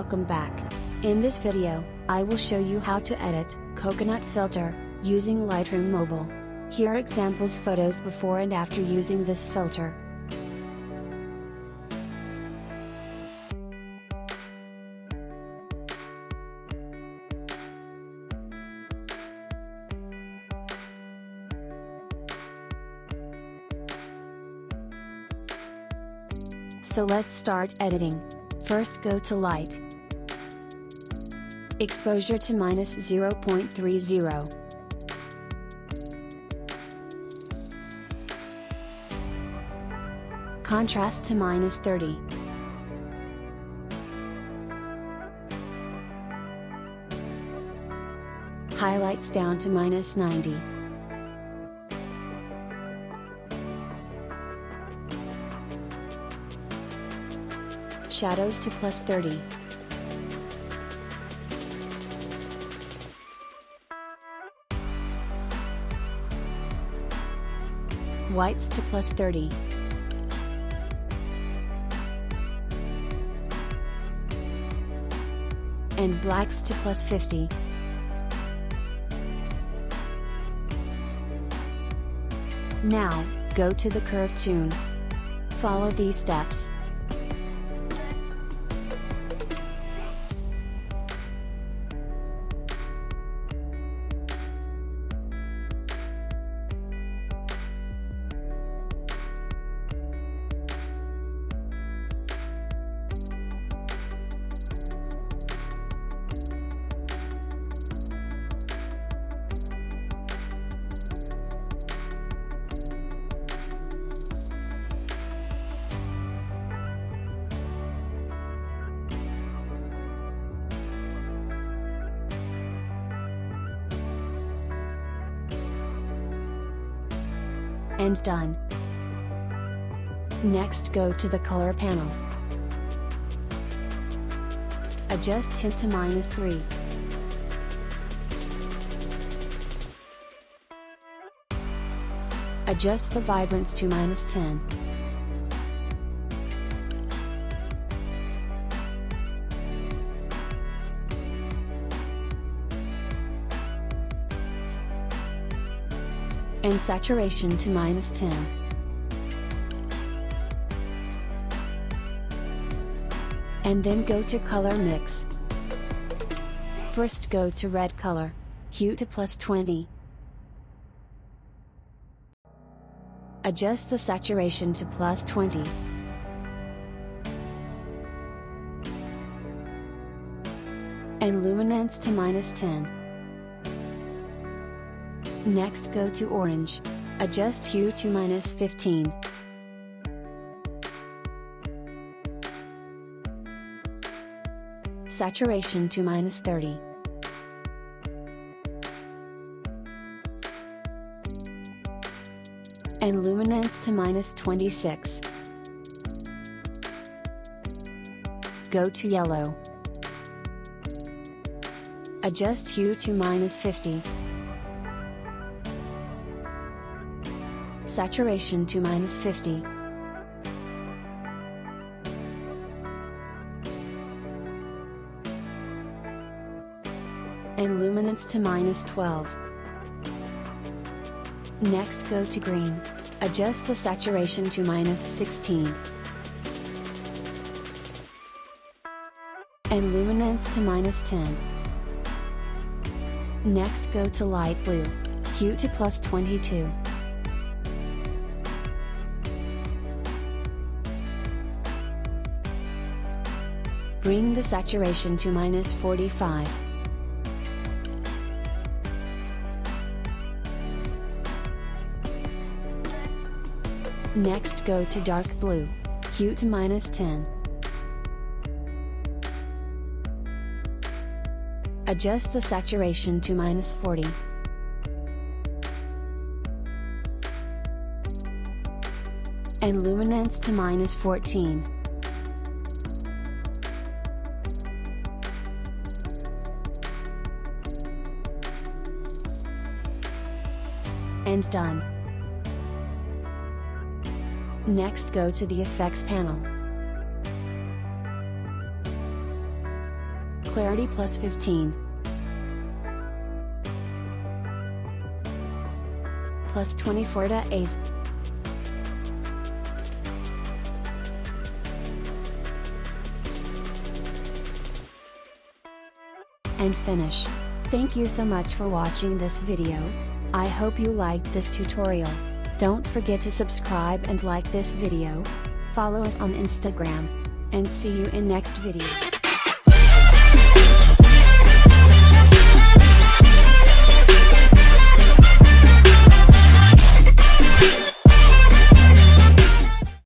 welcome back. In this video, I will show you how to edit coconut filter using Lightroom Mobile. Here are examples photos before and after using this filter. So let's start editing. First go to Light. Exposure to -0.30. Contrast to -30. Highlights down to -90. Shadows to +30. Whites to +30. And blacks to +50. Now, go to the curve tune. Follow these steps. And done. Next go to the color panel. Adjust tint to -3. Adjust the vibrance to -10. And saturation to -10. And then go to color mix. First go to red color, hue to +20. Adjust the saturation to +20. And luminance to -10. Next go to orange. Adjust hue to -15. Saturation to -30. And luminance to -26. Go to yellow. Adjust hue to -50. Saturation to -50. And luminance to -12. Next go to green. Adjust the saturation to -16. And luminance to -10. Next go to light blue. Hue to +22. Bring the saturation to -45. Next go to dark blue. Hue to -10. Adjust the saturation to -40. And luminance to -14. And done. Next go to the effects panel. clarity plus 15, plus 24 days, and finish. Thank you so much for watching this video. I hope you liked this tutorial. Don't forget to subscribe and like this video. Follow us on Instagram. And see you in next video.